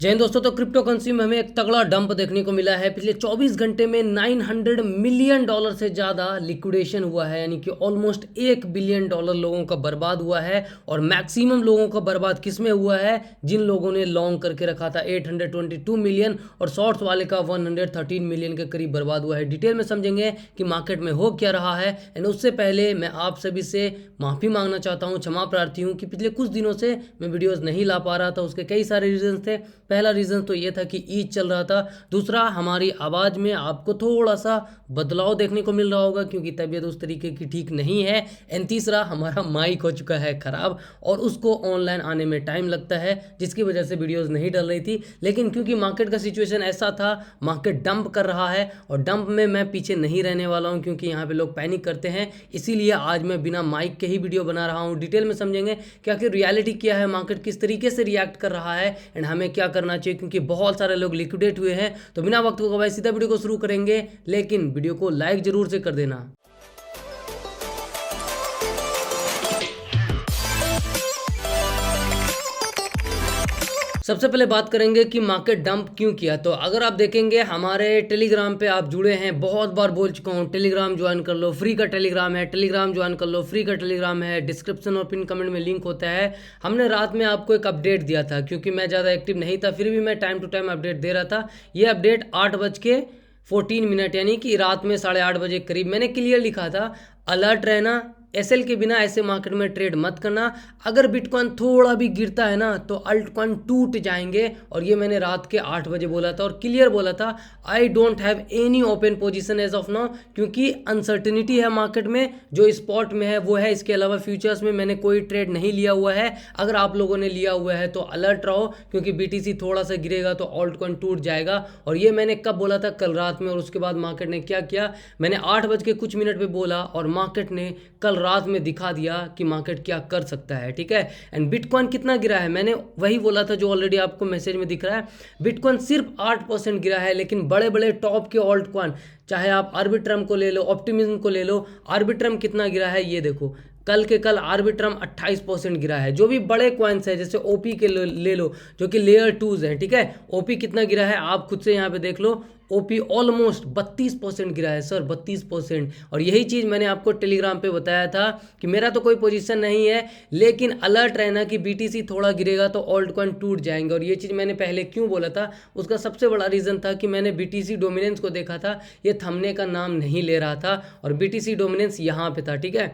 जय हिंद दोस्तों। तो क्रिप्टो करेंसी में हमें एक तगड़ा डंप देखने को मिला है। पिछले 24 घंटे में $900 मिलियन से ज़्यादा लिक्विडेशन हुआ है, यानी कि ऑलमोस्ट $1 बिलियन लोगों का बर्बाद हुआ है। और मैक्सिमम लोगों का बर्बाद किस में हुआ है? जिन लोगों ने लॉन्ग करके रखा था 822 मिलियन, और शॉर्ट्स वाले का 113 मिलियन के करीब बर्बाद हुआ है। डिटेल में समझेंगे कि मार्केट में हो क्या रहा है। एंड उससे पहले मैं आप सभी से माफ़ी मांगना चाहता हूँ, क्षमा प्रार्थी हूँ कि पिछले कुछ दिनों से मैं वीडियोज़ नहीं ला पा रहा था। उसके कई सारे रीजन थे। पहला रीज़न तो ये था कि ईद चल रहा था। दूसरा, हमारी आवाज़ में आपको थोड़ा सा बदलाव देखने को मिल रहा होगा क्योंकि तबीयत उस तरीके की ठीक नहीं है। एंड तीसरा, हमारा माइक हो चुका है ख़राब और उसको ऑनलाइन आने में टाइम लगता है, जिसकी वजह से वीडियोस नहीं डल रही थी। लेकिन क्योंकि मार्केट का सिचुएशन ऐसा था, मार्केट डंप कर रहा है और डंप में मैं पीछे नहीं रहने वाला हूँ क्योंकि यहाँ पे लोग पैनिक करते हैं। इसीलिए आज मैं बिना माइक के ही वीडियो बना रहा हूँ। डिटेल में समझेंगे कि आखिर रियलिटी क्या है, मार्केट किस तरीके से रिएक्ट कर रहा है एंड हमें क्या करना चाहिए, क्योंकि बहुत सारे लोग लिक्विडेट हुए हैं। तो बिना वक्त को गवाए सीधा वीडियो को शुरू करेंगे, लेकिन वीडियो को लाइक जरूर से कर देना। सबसे पहले बात करेंगे कि मार्केट डंप क्यों किया। तो अगर आप देखेंगे हमारे टेलीग्राम पे आप जुड़े हैं, बहुत बार बोल चुका हूँ टेलीग्राम ज्वाइन कर लो, फ्री का टेलीग्राम है, टेलीग्राम ज्वाइन कर लो, फ्री का टेलीग्राम है, डिस्क्रिप्शन और पिन कमेंट में लिंक होता है। हमने रात में आपको एक अपडेट दिया था क्योंकि मैं ज़्यादा एक्टिव नहीं था, फिर भी मैं टाइम टू टाइम अपडेट दे रहा था। ये अपडेट 8:14 यानी कि रात में 8:30 बजे करीब मैंने क्लियर लिखा था, अलर्ट रहना, एसएल के बिना ऐसे मार्केट में ट्रेड मत करना। अगर बिटकॉइन थोड़ा भी गिरता है ना तो अल्टकॉइन टूट जाएंगे। और ये मैंने रात के 8 बजे बोला था और क्लियर बोला था। I don't have any open position as of now, क्योंकि अनसर्टिनिटी है मार्केट में। जो स्पॉट में है वो है, इसके अलावा फ्यूचर्स में मैंने कोई ट्रेड नहीं लिया हुआ है। अगर आप लोगों ने लिया हुआ है तो अलर्ट रहो, क्योंकि बीटीसी थोड़ा सा गिरेगा तो अल्टकॉइन टूट जाएगा। और ये मैंने कब बोला था? कल रात में। और उसके बाद मार्केट ने क्या किया, मैंने 8 बज के कुछ मिनट पे बोला और मार्केट ने कल रात में दिखा दिया कि मार्केट क्या कर सकता है। ठीक है। एंड बिटकॉइन कितना गिरा है, मैंने वही बोला था जो ऑलरेडी आपको मैसेज में दिख रहा है। बिटकॉइन सिर्फ 8% गिरा है, लेकिन बड़े बड़े टॉप के ऑल्ट कॉइन, चाहे आप आर्बिट्रम को ले लो, ऑप्टिमिज्म को ले लो। आर्बिट्रम कितना गिरा है ये देखो, कल के कल आर्बिट्रम 28% गिरा है। जो भी बड़े कॉइन्स है जैसे ओपी के ले लो जो कि लेयर 2s हैं। ठीक है। ओपी कितना गिरा है आप खुद से यहाँ पे देख लो। ओपी ऑलमोस्ट 32% गिरा है सर, 32%। और यही चीज़ मैंने आपको टेलीग्राम पे बताया था कि मेरा तो कोई पोजीशन नहीं है, लेकिन अलर्ट रहना कि बीटीसी थोड़ा गिरेगा तो ऑल्ट कॉइन टूट जाएंगे। और ये चीज़ मैंने पहले क्यों बोला था, उसका सबसे बड़ा रीज़न था कि मैंने बीटीसी डोमिनेंस को देखा था। ये थमने का नाम नहीं ले रहा था और बीटीसी डोमिनेंस यहाँ पे था। ठीक है।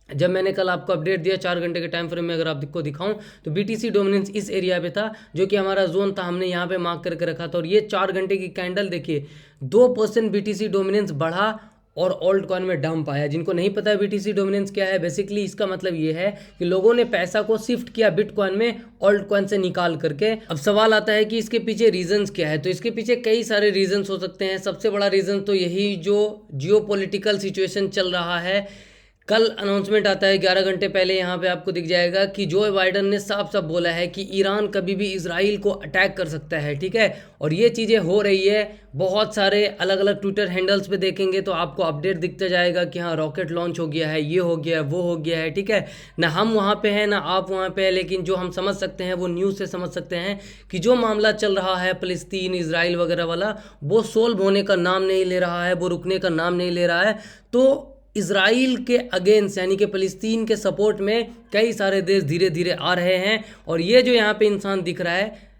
जब मैंने कल आपको अपडेट दिया 4 घंटे के टाइम फ्रेम में अगर आपको दिखाऊं तो बीटीसी डोमिनेंस इस एरिया पे था, जो कि हमारा जोन था, हमने यहाँ पे मार्क करके रखा था। और ये 4 घंटे की कैंडल देखिए, 2% बीटीसी डोमिनेंस बढ़ा और ऑल्ट कॉइन में डंप आया। जिनको नहीं पता है बीटीसी डोमिनेंस क्या है, बेसिकली इसका मतलब ये है कि लोगों ने पैसा को शिफ्ट किया बिटकॉइन में ऑल्ट कॉइन से निकाल करके। अब सवाल आता है कि इसके पीछे रीजंस क्या है। तो इसके पीछे कई सारे रीजंस हो सकते हैं। सबसे बड़ा रीजन तो यही जो जियोपॉलिटिकल सिचुएशन चल रहा है। कल अनाउंसमेंट आता है 11 घंटे पहले, यहाँ पे आपको दिख जाएगा कि जो बाइडन ने साफ साफ बोला है कि ईरान कभी भी इजराइल को अटैक कर सकता है। ठीक है। और ये चीज़ें हो रही है। बहुत सारे अलग अलग ट्विटर हैंडल्स पे देखेंगे तो आपको अपडेट दिखता जाएगा कि हाँ रॉकेट लॉन्च हो गया है, ये हो गया है, वो हो गया है। ठीक है। ना हम वहाँ पे हैं ना आप वहाँ पे हैं, लेकिन जो हम समझ सकते हैं वो न्यूज़ से समझ सकते हैं कि जो मामला चल रहा है फ़लस्तीन इजराइल वगैरह वाला, वो सोल्व होने का नाम नहीं ले रहा है, वो रुकने का नाम नहीं ले रहा है। तो इजराइल के अगेंस्ट यानी कि फ़लस्तीन के सपोर्ट में कई सारे देश धीरे धीरे आ रहे हैं। और ये जो यहाँ पे इंसान दिख रहा है,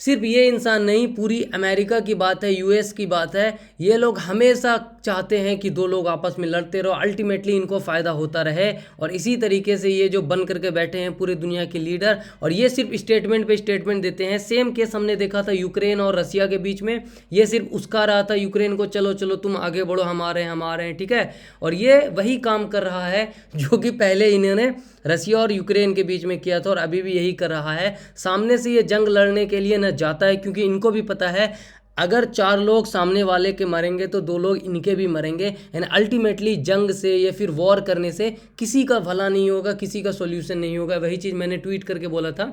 सिर्फ ये इंसान नहीं, पूरी अमेरिका की बात है, यूएस की बात है। ये लोग हमेशा चाहते हैं कि दो लोग आपस में लड़ते रहो, अल्टीमेटली इनको फ़ायदा होता रहे। और इसी तरीके से ये जो बन करके बैठे हैं पूरी दुनिया के लीडर, और ये सिर्फ स्टेटमेंट पे स्टेटमेंट देते हैं। सेम केस हमने देखा था यूक्रेन और रसिया के बीच में। ये सिर्फ उसका रहा था यूक्रेन को, चलो चलो तुम आगे बढ़ो, हमारे हैं। ठीक है। और ये वही काम कर रहा है जो कि पहले इन्होंने रसिया और यूक्रेन के बीच में किया था और अभी भी यही कर रहा है। सामने से ये जंग लड़ने के लिए न जाता है, क्योंकि इनको भी पता है अगर 4 लोग सामने वाले के मरेंगे तो 2 लोग इनके भी मरेंगे। एंड अल्टीमेटली जंग से या फिर वॉर करने से किसी का भला नहीं होगा, किसी का सॉल्यूशन नहीं होगा। वही चीज़ मैंने ट्वीट करके बोला था।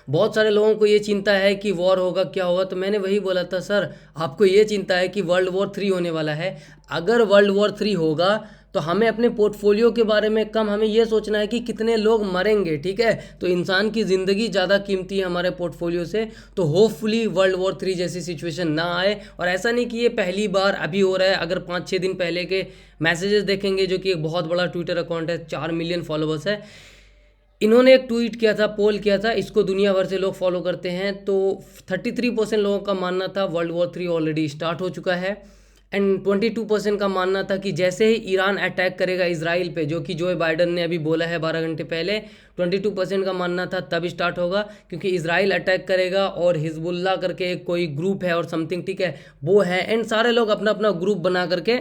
बहुत सारे लोगों को ये चिंता है कि वॉर होगा, क्या होगा। तो मैंने वही बोला था, सर आपको ये चिंता है कि वर्ल्ड वॉर 3 होने वाला है। अगर वर्ल्ड वॉर 3 होगा तो तो हमें अपने पोर्टफोलियो के बारे में कम हमें ये सोचना है कि कितने लोग मरेंगे, ठीक है। तो इंसान की ज़िंदगी ज़्यादा कीमती है हमारे पोर्टफोलियो से। तो होपफुली वर्ल्ड वॉर 3 जैसी सिचुएशन ना आए। और ऐसा नहीं कि ये पहली बार अभी हो रहा है, अगर 5-6 दिन पहले के मैसेजेस देखेंगे, जो कि एक बहुत बड़ा ट्विटर अकाउंट है, 4 मिलियन फॉलोवर्स है, इन्होंने एक ट्वीट किया था, पोल किया था, इसको दुनिया भर से लोग फॉलो करते हैं। तो 33% लोगों का मानना था वर्ल्ड वॉर 3 ऑलरेडी स्टार्ट हो चुका है। एंड 22% का मानना था कि जैसे ही ईरान अटैक करेगा इसराइल पे, जो कि जो बाइडन ने अभी बोला है 12 घंटे पहले, 22% का मानना था तब स्टार्ट होगा, क्योंकि इसराइल अटैक करेगा और हिजबुल्ला करके एक कोई ग्रुप है और समथिंग, ठीक है, वो है। एंड सारे लोग अपना अपना ग्रुप बना करके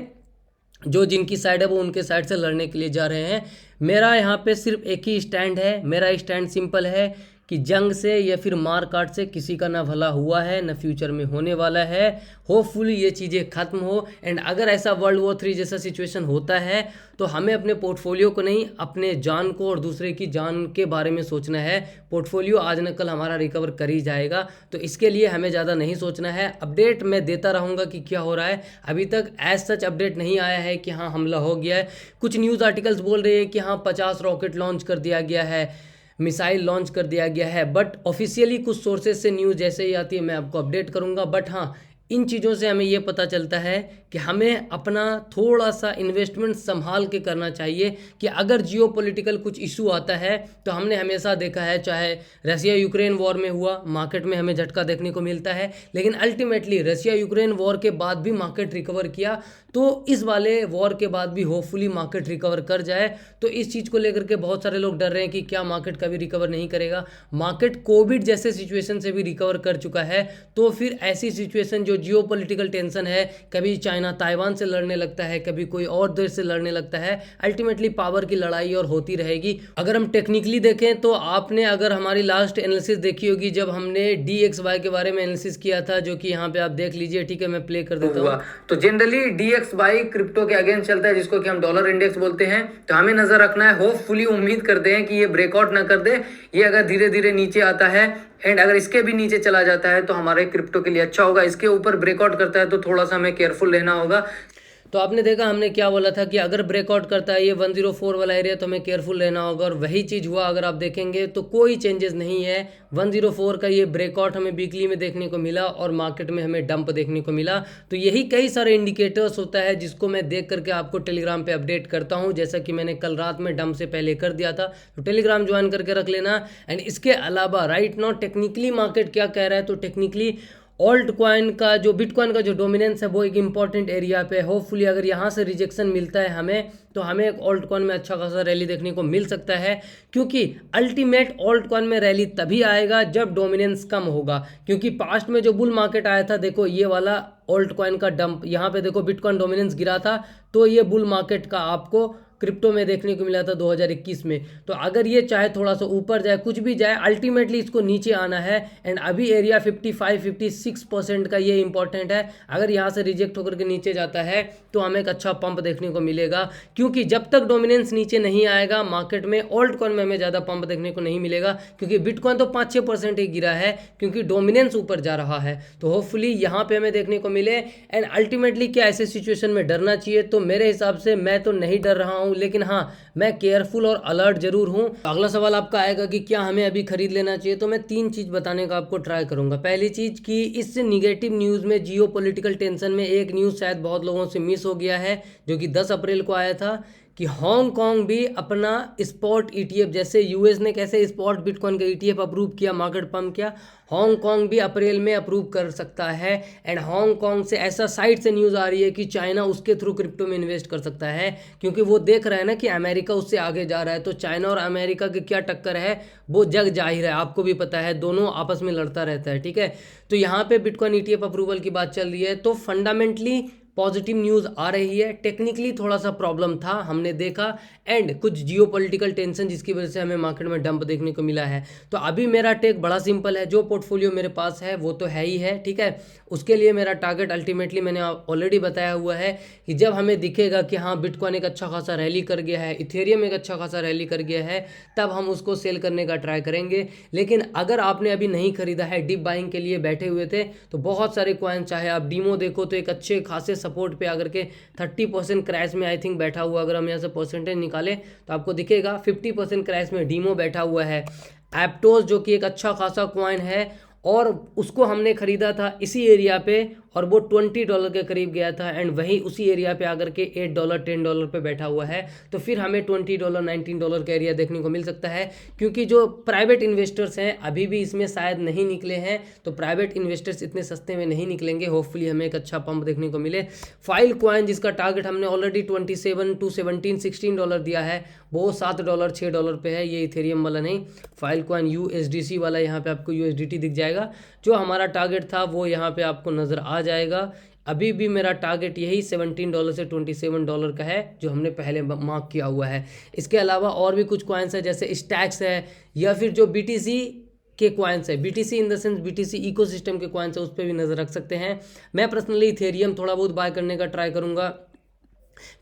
जो जिनकी साइड है वो उनके साइड से लड़ने के लिए जा रहे हैं। मेरा यहाँ पे सिर्फ एक ही स्टैंड है। मेरा स्टैंड सिंपल है कि जंग से या फिर मार काट से किसी का ना भला हुआ है ना फ्यूचर में होने वाला है। होपफुली ये चीज़ें ख़त्म हो। एंड अगर ऐसा वर्ल्ड वॉर 3 जैसा सिचुएशन होता है तो हमें अपने पोर्टफोलियो को नहीं, अपने जान को और दूसरे की जान के बारे में सोचना है। पोर्टफोलियो आज न कल हमारा रिकवर कर ही जाएगा, तो इसके लिए हमें ज़्यादा नहीं सोचना है। अपडेट मैं देता रहूँगा कि क्या हो रहा है। अभी तक एज सच अपडेट नहीं आया है कि हाँ हमला हो गया है। कुछ न्यूज़ आर्टिकल्स बोल रहे हैं कि हाँ 50 रॉकेट लॉन्च कर दिया गया है, मिसाइल लॉन्च कर दिया गया है, बट ऑफिशियली कुछ सोर्सेज से न्यूज़ जैसे ही आती है मैं आपको अपडेट करूंगा। बट हाँ, इन चीज़ों से हमें ये पता चलता है कि हमें अपना थोड़ा सा इन्वेस्टमेंट संभाल के करना चाहिए कि अगर जियो पॉलिटिकल कुछ इशू आता है तो हमने हमेशा देखा है, चाहे रसिया यूक्रेन वॉर में हुआ, मार्केट में हमें झटका देखने को मिलता है, लेकिन अल्टीमेटली रसिया यूक्रेन वॉर के बाद भी मार्केट रिकवर किया। तो इस वाले वॉर के बाद भी होपफुली मार्केट रिकवर कर जाए। तो इस चीज़ को लेकर के बहुत सारे लोग डर रहे हैं कि क्या मार्केट कभी रिकवर नहीं करेगा। मार्केट कोविड जैसे सिचुएशन से भी रिकवर कर चुका है। तो फिर ऐसी सिचुएशन जो जियोपॉलिटिकल टेंशन है, कभी चाइना ताइवान से लड़ने लगता है, कभी कोई और देश से लड़ने लगता है, अल्टीमेटली पावर की लड़ाई और होती रहेगी। अगर हम टेक्निकली देखें तो आपने अगर हमारी लास्ट एनालिसिस देखी होगी जब हमने DXY के बारे में एनालिसिस किया था, जो कि यहाँ पे आप देख लीजिए, ठीक है, मैं प्ले कर देता हूँ। तो जनरली DXY क्रिप्टो के अगेंस्ट चलता है, जिसको कि हम डॉलर इंडेक्स बोलते हैं। तो हमें नजर रखना है, होपफुली उम्मीद करते हैं कि ये ब्रेकआउट ना कर दे। ये अगर धीरे धीरे नीचे आता है एंड अगर इसके भी नीचे चला जाता है तो हमारे क्रिप्टो के लिए अच्छा होगा। इसके ऊपर ब्रेकआउट करता है तो थोड़ा सा हमें केयरफुल रहना होगा। तो आपने देखा हमने क्या बोला था कि अगर ब्रेकआउट करता है ये 104 वाला एरिया तो हमें केयरफुल रहना होगा, और वही चीज़ हुआ। अगर आप देखेंगे तो कोई चेंजेस नहीं है। 104 का ये ब्रेकआउट हमें वीकली में देखने को मिला और मार्केट में हमें डंप देखने को मिला। तो यही कई सारे इंडिकेटर्स होता है जिसको मैं देख करके आपको टेलीग्राम पे अपडेट करता हूँ, जैसा कि मैंने कल रात में डंप से पहले कर दिया था। तो टेलीग्राम ज्वाइन करके रख लेना। एंड इसके अलावा राइट नाउ टेक्निकली मार्केट क्या कह रहा है, तो टेक्निकली ऑल्ट कॉइन का जो बिटकॉइन का जो डोमिनेंस है वो एक इंपॉर्टेंट एरिया पे। होपफुली अगर यहाँ से रिजेक्शन मिलता है हमें, तो हमें एक ऑल्ट कॉइन में अच्छा खासा रैली देखने को मिल सकता है, क्योंकि अल्टीमेट ऑल्ट कॉइन में रैली तभी आएगा जब डोमिनेंस कम होगा। क्योंकि पास्ट में जो बुल मार्केट आया था, देखो ये वाला ऑल्ट कॉइन का डंप, यहाँ पे देखो बिटकॉइन डोमिनेंस गिरा था, तो ये बुल मार्केट का आपको क्रिप्टो में देखने को मिला था 2021 में। तो अगर ये चाहे थोड़ा सा ऊपर जाए, कुछ भी जाए, अल्टीमेटली इसको नीचे आना है। एंड अभी एरिया 55-56% का ये इंपॉर्टेंट है। अगर यहाँ से रिजेक्ट होकर के नीचे जाता है तो हमें एक अच्छा पंप देखने को मिलेगा, क्योंकि जब तक डोमिनेंस नीचे नहीं आएगा मार्केट में, ऑल्ट कॉइन में हमें ज़्यादा पंप देखने को नहीं मिलेगा। क्योंकि बिटकॉइन तो 5-6% ही गिरा है, क्योंकि डोमिनेंस ऊपर जा रहा है। तो होपफुली यहाँ पे हमें देखने को मिले। एंड अल्टीमेटली क्या ऐसे सिचुएशन में डरना चाहिए? तो मेरे हिसाब से मैं तो नहीं डर रहा हूँ, लेकिन हाँ मैं केयरफुल और अलर्ट जरूर हूँ। अगला सवाल आपका आएगा कि क्या हमें अभी खरीद लेना चाहिए, तो मैं 3 चीज़ बताने का आपको ट्राई करूंगा। पहली चीज़ कि इस निगेटिव न्यूज़ में, जियो पॉलिटिकल टेंशन में, एक न्यूज़ शायद बहुत लोगों से मिस हो गया है, जो कि 10 अप्रैल को आया था कि हांगकांग भी अपना स्पॉट ETF, जैसे यूएस ने कैसे स्पॉट बिटकॉइन का ETF अप्रूव किया, मार्केट पंप किया, हांगकांग भी अप्रैल में अप्रूव कर सकता है। एंड हांगकांग से ऐसा साइट से न्यूज़ आ रही है कि चाइना उसके थ्रू क्रिप्टो में इन्वेस्ट कर सकता है, क्योंकि वो देख रहा है ना कि अमेरिका उससे आगे जा रहा है। तो चाइना और अमेरिका की क्या टक्कर है वो जग जाहिर है, आपको भी पता है, दोनों आपस में लड़ता रहता है, ठीक है। तो यहाँ पे बिटकॉइन ETF अप्रूवल की बात चल रही है, तो फंडामेंटली पॉजिटिव न्यूज़ आ रही है। टेक्निकली थोड़ा सा प्रॉब्लम था, हमने देखा, एंड कुछ जियोपॉलिटिकल टेंशन जिसकी वजह से हमें मार्केट में डंप देखने को मिला है। तो अभी मेरा टेक बड़ा सिंपल है, जो पोर्टफोलियो मेरे पास है वो तो है ही है, ठीक है। उसके लिए मेरा टारगेट अल्टीमेटली मैंने ऑलरेडी बताया हुआ है कि जब हमें दिखेगा कि हाँ बिटकॉइन एक अच्छा खासा रैली कर गया है, इथेरियम एक अच्छा खासा रैली कर गया है, तब हम उसको सेल करने का ट्राई करेंगे। लेकिन अगर आपने अभी नहीं खरीदा है, डिप बाइंग के लिए बैठे हुए थे, तो बहुत सारे कॉइन, चाहे आप डीमो देखो तो एक अच्छे खासे सपोर्ट पे आकर के 30% क्रैश में आई थिंक बैठा हुआ। अगर हम यहाँ से परसेंटेज निकालें तो आपको दिखेगा 50% क्रैश में डीमो बैठा हुआ है। एप्टोस जो कि एक अच्छा खासा कॉइन है और उसको हमने खरीदा था इसी एरिया पे और वो $20 के करीब गया था एंड वही उसी एरिया पे आकर के $8 $10 पे बैठा हुआ है। तो फिर हमें $20 $19 का एरिया देखने को मिल सकता है, क्योंकि जो प्राइवेट इन्वेस्टर्स हैं अभी भी इसमें शायद नहीं निकले हैं। तो प्राइवेट इन्वेस्टर्स इतने सस्ते में नहीं निकलेंगे। होपफुली हमें एक अच्छा पंप देखने को मिले। फाइल कॉइन जिसका टारगेट हमने ऑलरेडी 27 to 17 $16 दिया है, वो $7 $6 पे है। ये इथेरियम वाला नहीं, फाइल कॉइन USDC वाला, यहाँ पे आपको USDT दिख जाएगा। जो हमारा टारगेट था वो यहाँ पे आपको नज़र आ जाएगा। अभी भी मेरा टारगेट यही $17 से $27 का है जो हमने पहले मार्क किया हुआ है। इसके अलावा और भी कुछ कॉइन्स है जैसे स्टैक्स है या फिर जो BTC के कॉइन्स है, BTC in the sense BTC ecosystem के कॉइन्स है, उस पर भी नज़र रख सकते हैं। मैं पर्सनली इथेरियम थोड़ा बहुत बाय करने का ट्राई करूँगा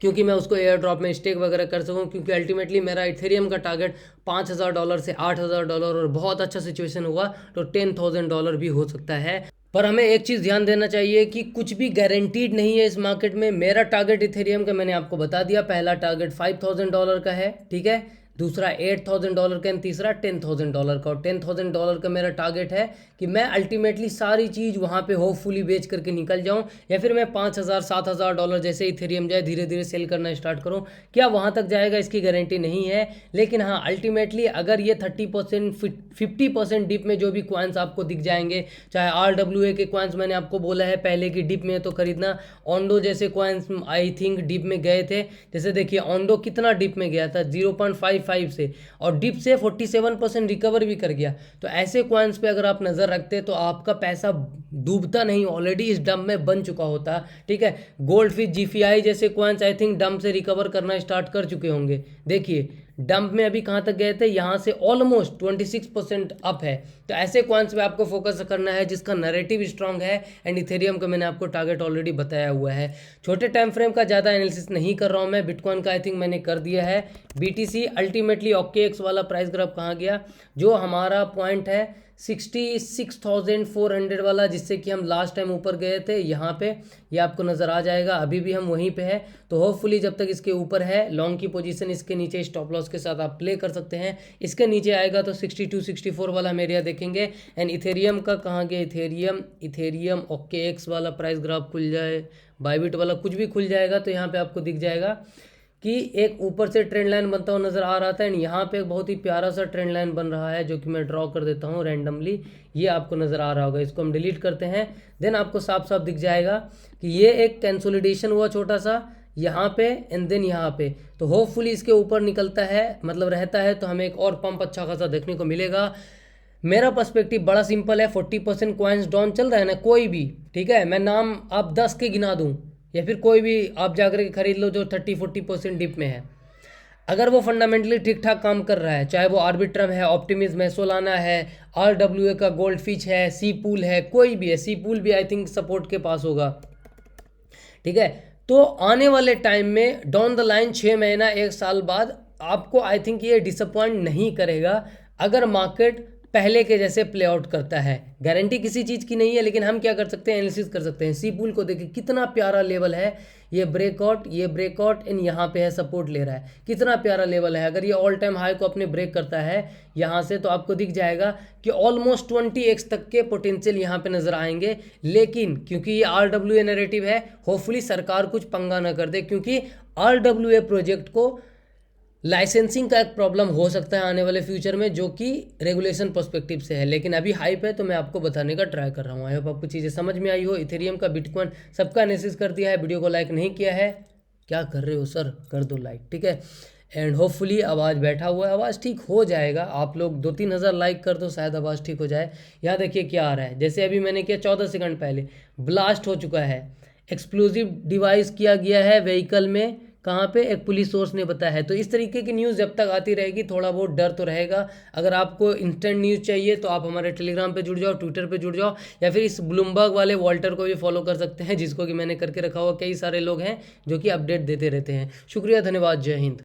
क्योंकि मैं उसको एयर ड्रॉप में स्टेक वगैरह कर सकूँ, क्योंकि अल्टीमेटली मेरा इथेरियम का टारगेट $5,000 से $8,000 और बहुत अच्छा सिचुएशन हुआ तो $10,000 भी हो सकता है। पर हमें एक चीज़ ध्यान देना चाहिए कि कुछ भी गारंटीड नहीं है इस मार्केट में। मेरा टारगेट इथेरियम का मैंने आपको बता दिया, पहला टारगेट $5,000 का है, ठीक है, दूसरा $8,000 का, तीसरा $10,000 का। और $10,000 का मेरा टारगेट है कि मैं अल्टीमेटली सारी चीज़ वहाँ पे होपफुली बेच करके निकल जाऊँ, या फिर मैं $5,000 $7,000 जैसे इथेरियम जाए धीरे धीरे सेल करना स्टार्ट करूँ। क्या वहाँ तक जाएगा इसकी गारंटी नहीं है, लेकिन हाँ अल्टीमेटली अगर ये 30% 50% डिप में जो भी कॉइन्स आपको दिख जाएंगे, चाहे RWA के कॉइन्स मैंने आपको बोला है पहले कि डिप में तो खरीदना, ओंडो जैसे कॉइन्स आई थिंक डिप में गए थे। जैसे देखिए ओंडो कितना डिप में गया था 0.55 से, और डिप से 47% रिकवर भी कर गया। तो ऐसे कॉइन्स पे अगर आप नज़र रखते तो आपका पैसा डूबता नहीं, ऑलरेडी इस डंप में बन चुका होता, ठीक है। गोल्ड फिश GFI जैसे कॉइन्स आई थिंक डंप से रिकवर करना स्टार्ट कर चुके होंगे। देखिए डंप में अभी कहाँ तक गए थे, यहाँ से ऑलमोस्ट 26% अप है। तो ऐसे कॉइन्स पे आपको फोकस करना है जिसका नैरेटिव स्ट्रांग है, एंड इथेरियम का मैंने आपको टारगेट ऑलरेडी बताया हुआ है। छोटे टाइम फ्रेम का ज़्यादा एनालिसिस नहीं कर रहा हूँ मैं, बिटकॉइन का आई थिंक मैंने कर दिया है। BTC अल्टीमेटली OKX वाला प्राइस ग्राफ कहाँ गया, जो हमारा पॉइंट है 66,400 वाला, जिससे कि हम लास्ट टाइम ऊपर गए थे, यहाँ पे ये आपको नज़र आ जाएगा। अभी भी हम वहीं पे है, तो होपफुली जब तक इसके ऊपर है लॉन्ग की पोजीशन, इसके नीचे स्टॉप लॉस के साथ आप प्ले कर सकते हैं। इसके नीचे आएगा तो 62 64 वाला हम एरिया देखेंगे। एंड इथेरियम का कहाँ गया, इथेरियम OKX वाला प्राइस ग्राफ खुल जाए, बाइबिट वाला कुछ भी खुल जाएगा तो यहाँ पे आपको दिख जाएगा कि एक ऊपर से ट्रेंड लाइन बनता हुआ नज़र आ रहा था। एंड यहाँ पे एक बहुत ही प्यारा सा ट्रेंड लाइन बन रहा है जो कि मैं ड्रॉ कर देता हूँ रैंडमली, ये आपको नज़र आ रहा होगा। इसको हम डिलीट करते हैं, देन आपको साफ साफ दिख जाएगा कि ये एक कंसोलिडेशन हुआ छोटा सा यहाँ पे एंड देन यहाँ पे। तो होपफुली इसके ऊपर निकलता है, मतलब रहता है, तो हमें एक और पंप अच्छा खासा देखने को मिलेगा। मेरा पर्सपेक्टिव बड़ा सिंपल है, 40% कॉइन्स डाउन चल रहा है ना, कोई भी, ठीक है, मैं नाम आप 10 के गिना दूँ या फिर कोई भी आप जाकर के खरीद लो जो 30-40% डिप में है, अगर वो फंडामेंटली ठीक ठाक काम कर रहा है, चाहे वो आर्बिट्रम है, ऑप्टिमिज्म है, सोलाना है, RWA का गोल्ड फिश है, सी पूल है, कोई भी है, सी पूल भी आई थिंक सपोर्ट के पास होगा, ठीक है। तो आने वाले टाइम में डाउन द लाइन 6 महीना 1 साल बाद आपको आई थिंक ये डिसअपॉइंट नहीं करेगा अगर मार्केट पहले के जैसे प्ले आउट करता है। गारंटी किसी चीज़ की नहीं है, लेकिन हम क्या कर सकते हैं, एनालिसिस कर सकते हैं। सी पूल को देखिए कितना प्यारा लेवल है, ये ब्रेकआउट एंड यहाँ पे है सपोर्ट ले रहा है, कितना प्यारा लेवल है। अगर ये ऑल टाइम हाई को अपने ब्रेक करता है यहाँ से तो आपको दिख जाएगा कि ऑलमोस्ट 20x तक के पोटेंशियल यहाँ पे नजर आएंगे। लेकिन क्योंकि ये RWA नैरेटिव है, होपफुली सरकार कुछ पंगा ना कर दे, क्योंकि RWA प्रोजेक्ट को लाइसेंसिंग का एक प्रॉब्लम हो सकता है आने वाले फ्यूचर में, जो कि रेगुलेशन पर्सपेक्टिव से है। लेकिन अभी हाइप है तो मैं आपको बताने का ट्राई कर रहा हूँ। आई होप आपको चीज़ें समझ में आई हो। इथेरियम का, बिटकॉइन सबका एनालिसिस कर दिया है। वीडियो को लाइक नहीं किया है, क्या कर रहे हो सर, कर दो लाइक, ठीक है। एंड होपफुली आवाज़ बैठा हुआ है, आवाज़ ठीक हो जाएगा। आप लोग 2-3 हज़ार लाइक कर दो, शायद आवाज़ ठीक हो जाए। यहाँ देखिए क्या आ रहा है, जैसे अभी मैंने किया 14 सेकंड पहले ब्लास्ट हो चुका है, एक्सप्लोजिव डिवाइस किया गया है व्हीकल में, कहाँ पे, एक पुलिस सोर्स ने बताया है। तो इस तरीके की न्यूज़ जब तक आती रहेगी थोड़ा बहुत डर तो रहेगा। अगर आपको इंस्टेंट न्यूज़ चाहिए तो आप हमारे टेलीग्राम पे जुड़ जाओ, ट्विटर पे जुड़ जाओ, या फिर इस ब्लूमबर्ग वाले वॉल्टर को भी फॉलो कर सकते हैं, जिसको कि मैंने करके रखा हुआ। कई सारे लोग हैं जो कि अपडेट देते रहते हैं। शुक्रिया, धन्यवाद, जय हिंद।